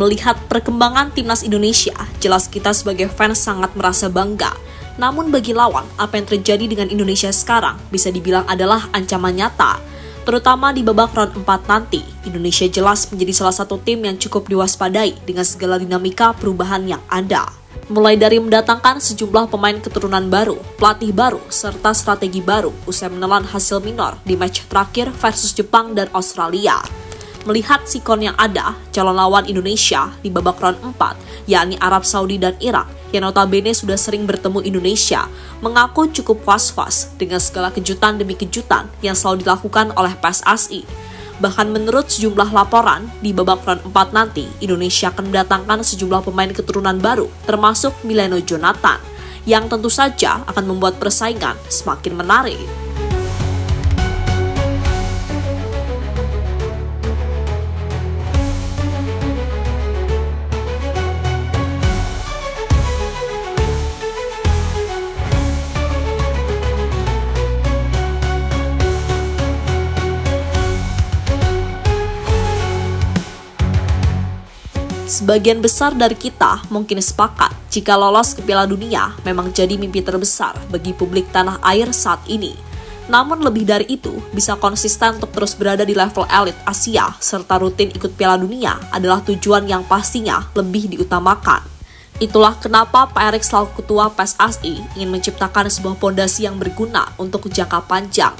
Melihat perkembangan timnas Indonesia, jelas kita sebagai fans sangat merasa bangga. Namun bagi lawan, apa yang terjadi dengan Indonesia sekarang bisa dibilang adalah ancaman nyata. Terutama di babak round 4 nanti, Indonesia jelas menjadi salah satu tim yang cukup diwaspadai dengan segala dinamika perubahan yang ada. Mulai dari mendatangkan sejumlah pemain keturunan baru, pelatih baru, serta strategi baru usai menelan hasil minor di match terakhir versus Jepang dan Australia. Melihat sikon yang ada, calon lawan Indonesia di babak round 4, yakni Arab Saudi dan Irak, yang notabene sudah sering bertemu Indonesia, mengaku cukup was-was dengan segala kejutan demi kejutan yang selalu dilakukan oleh PSSI. Bahkan menurut sejumlah laporan, di babak round 4 nanti, Indonesia akan mendatangkan sejumlah pemain keturunan baru, termasuk Mileno Jonathan, yang tentu saja akan membuat persaingan semakin menarik. Sebagian besar dari kita mungkin sepakat jika lolos ke Piala Dunia memang jadi mimpi terbesar bagi publik tanah air saat ini. Namun lebih dari itu, bisa konsisten untuk terus berada di level elit Asia serta rutin ikut Piala Dunia adalah tujuan yang pastinya lebih diutamakan. Itulah kenapa Pak Erick selaku Ketua PSSI ingin menciptakan sebuah pondasi yang berguna untuk jangka panjang.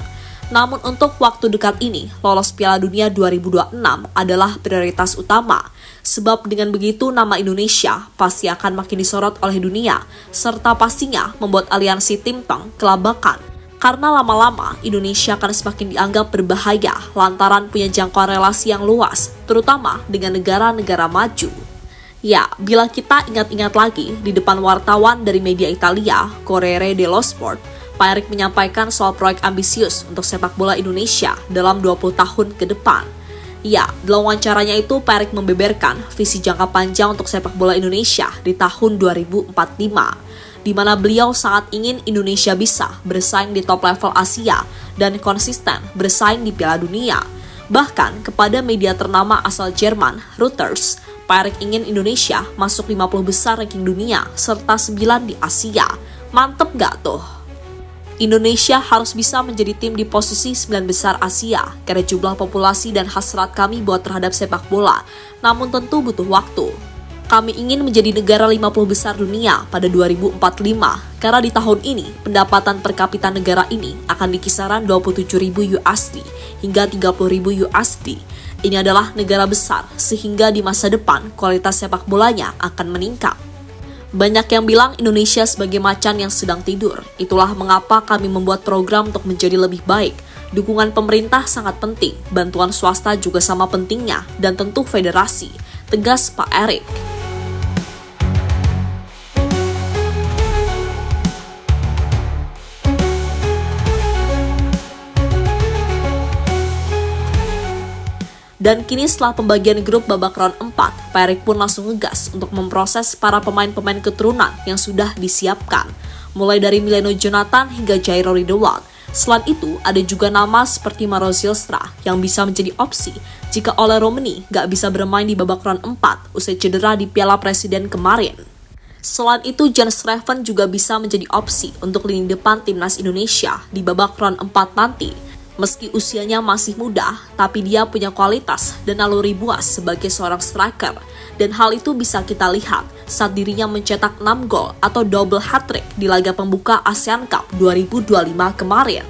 Namun untuk waktu dekat ini, lolos Piala Dunia 2026 adalah prioritas utama. Sebab dengan begitu nama Indonesia pasti akan makin disorot oleh dunia, serta pastinya membuat aliansi timpang kelabakan. Karena lama-lama Indonesia akan semakin dianggap berbahaya lantaran punya jangkauan relasi yang luas, terutama dengan negara-negara maju. Ya, bila kita ingat-ingat lagi, di depan wartawan dari media Italia, Corriere dello Sport, Pak Erick menyampaikan soal proyek ambisius untuk sepak bola Indonesia dalam 20 tahun ke depan. Ya, dalam wawancaranya itu Pak Erick membeberkan visi jangka panjang untuk sepak bola Indonesia di tahun 2045, di mana beliau sangat ingin Indonesia bisa bersaing di top level Asia dan konsisten bersaing di Piala Dunia. Bahkan kepada media ternama asal Jerman, Reuters, Pak Erick ingin Indonesia masuk 50 besar ranking dunia serta 9 di Asia. Mantep gak tuh? Indonesia harus bisa menjadi tim di posisi 9 besar Asia karena jumlah populasi dan hasrat kami buat terhadap sepak bola, namun tentu butuh waktu. Kami ingin menjadi negara 50 besar dunia pada 2045 karena di tahun ini pendapatan per kapita negara ini akan di kisaran 27.000 USD hingga 30.000 USD. Ini adalah negara besar sehingga di masa depan kualitas sepak bolanya akan meningkat. Banyak yang bilang Indonesia sebagai macan yang sedang tidur. Itulah mengapa kami membuat program untuk menjadi lebih baik. Dukungan pemerintah sangat penting, bantuan swasta juga sama pentingnya, dan tentu federasi, tegas Pak Erick. Dan kini setelah pembagian grup babak round 4, Pak Erick pun langsung ngegas untuk memproses para pemain-pemain keturunan yang sudah disiapkan. Mulai dari Mileno Jonathan hingga Jairo Ridwan. Selain itu, ada juga nama seperti Maro Zylstra yang bisa menjadi opsi jika Ole Romeni gak bisa bermain di babak round 4 usai cedera di Piala Presiden kemarin. Selain itu, Jan Schreven juga bisa menjadi opsi untuk lini depan timnas Indonesia di babak round 4 nanti. Meski usianya masih muda, tapi dia punya kualitas dan naluri buas sebagai seorang striker. Dan hal itu bisa kita lihat saat dirinya mencetak 6 gol atau double hat-trick di laga pembuka ASEAN Cup 2025 kemarin.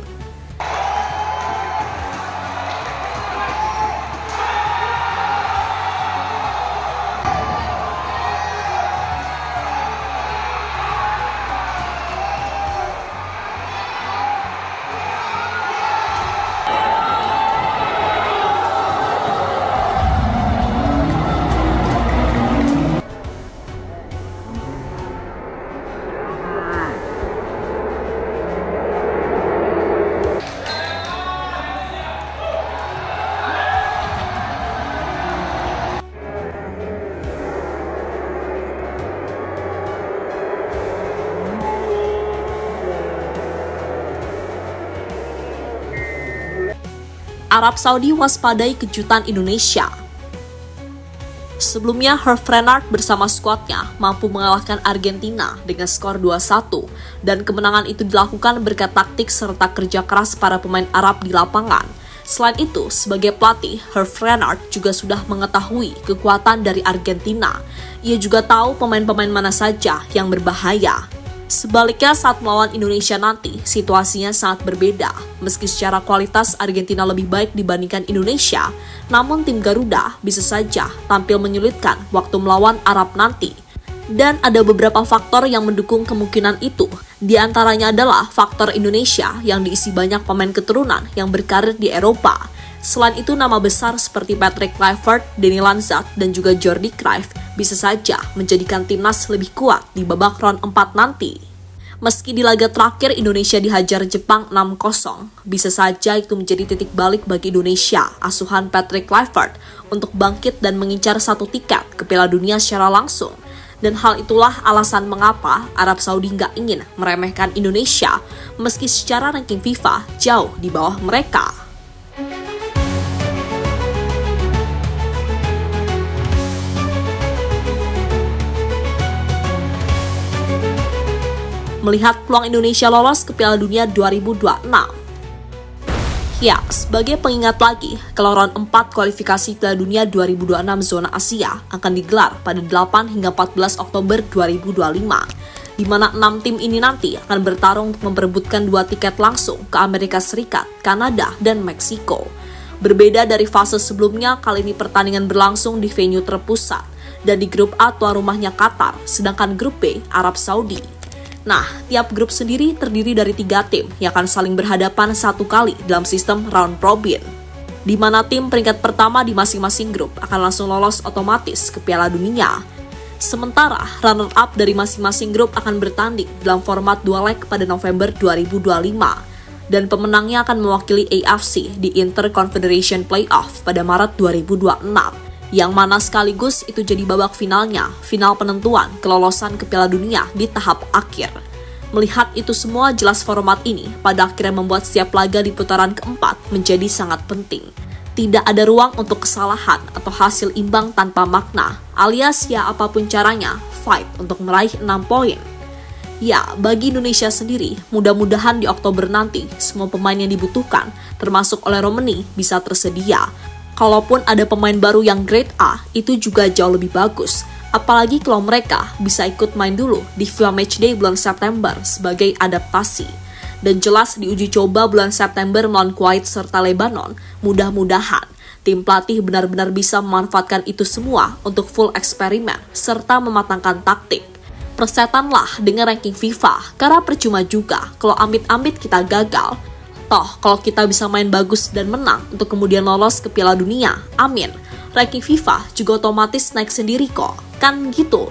Arab Saudi waspadai kejutan Indonesia. Sebelumnya, Herve Renard bersama skuadnya mampu mengalahkan Argentina dengan skor 2-1, dan kemenangan itu dilakukan berkat taktik serta kerja keras para pemain Arab di lapangan. Selain itu, sebagai pelatih, Herve Renard juga sudah mengetahui kekuatan dari Argentina. Ia juga tahu pemain-pemain mana saja yang berbahaya. Sebaliknya, saat melawan Indonesia nanti, situasinya sangat berbeda. Meski secara kualitas Argentina lebih baik dibandingkan Indonesia, namun tim Garuda bisa saja tampil menyulitkan waktu melawan Arab nanti. Dan ada beberapa faktor yang mendukung kemungkinan itu. Di antaranya adalah faktor Indonesia yang diisi banyak pemain keturunan yang berkarir di Eropa. Selain itu, nama besar seperti Patrick Kluivert, Denny Lanzat, dan juga Jordi Cruyff bisa saja menjadikan timnas lebih kuat di babak round 4 nanti. Meski di laga terakhir Indonesia dihajar Jepang 6-0, bisa saja itu menjadi titik balik bagi Indonesia, asuhan Patrick Kluivert, untuk bangkit dan mengincar satu tiket ke Piala Dunia secara langsung. Dan hal itulah alasan mengapa Arab Saudi nggak ingin meremehkan Indonesia, meski secara ranking FIFA jauh di bawah mereka. Melihat peluang Indonesia lolos ke Piala Dunia 2026. Ya, sebagai pengingat lagi, kalau round 4 kualifikasi Piala Dunia 2026 zona Asia akan digelar pada 8 hingga 14 Oktober 2025, di mana 6 tim ini nanti akan bertarung untuk memperebutkan 2 tiket langsung ke Amerika Serikat, Kanada, dan Meksiko. Berbeda dari fase sebelumnya, kali ini pertandingan berlangsung di venue terpusat, dan di grup A tuan rumahnya Qatar, sedangkan grup B Arab Saudi. Nah, tiap grup sendiri terdiri dari 3 tim yang akan saling berhadapan 1 kali dalam sistem round robin, di mana tim peringkat pertama di masing-masing grup akan langsung lolos otomatis ke Piala Dunia. Sementara, runner-up dari masing-masing grup akan bertanding dalam format 2 leg pada November 2025, dan pemenangnya akan mewakili AFC di Interconfederation Playoff pada Maret 2026. Yang mana sekaligus itu jadi babak finalnya, final penentuan kelolosan ke Piala Dunia di tahap akhir. Melihat itu semua, jelas format ini pada akhirnya membuat setiap laga di putaran keempat menjadi sangat penting. Tidak ada ruang untuk kesalahan atau hasil imbang tanpa makna, alias ya apapun caranya, fight untuk meraih 6 poin. Ya, bagi Indonesia sendiri, mudah-mudahan di Oktober nanti, semua pemain yang dibutuhkan, termasuk oleh Romani, bisa tersedia. Kalaupun ada pemain baru yang grade A, itu juga jauh lebih bagus. Apalagi kalau mereka bisa ikut main dulu di FIFA Matchday bulan September sebagai adaptasi. Dan jelas di uji coba bulan September melawan Kuwait serta Lebanon, mudah-mudahan tim pelatih benar-benar bisa memanfaatkan itu semua untuk full eksperimen serta mematangkan taktik. Persetanlah dengan ranking FIFA, karena percuma juga kalau amit-amit kita gagal. Toh, kalau kita bisa main bagus dan menang untuk kemudian lolos ke Piala Dunia, amin, ranking FIFA juga otomatis naik sendiri kok, kan gitu.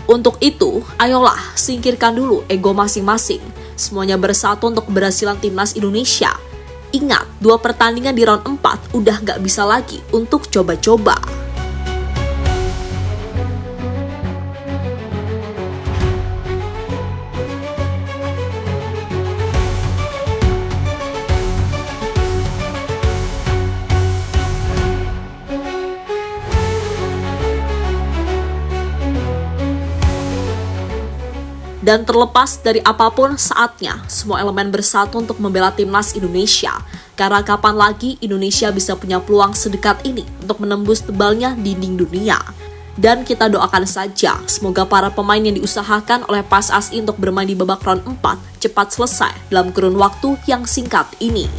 Untuk itu, ayolah singkirkan dulu ego masing-masing, semuanya bersatu untuk keberhasilan timnas Indonesia. Ingat, 2 pertandingan di round 4 udah nggak bisa lagi untuk coba-coba. Dan terlepas dari apapun, saatnya semua elemen bersatu untuk membela timnas Indonesia. Karena kapan lagi Indonesia bisa punya peluang sedekat ini untuk menembus tebalnya dinding dunia. Dan kita doakan saja semoga para pemain yang diusahakan oleh PSSI untuk bermain di babak round 4 cepat selesai dalam kurun waktu yang singkat ini.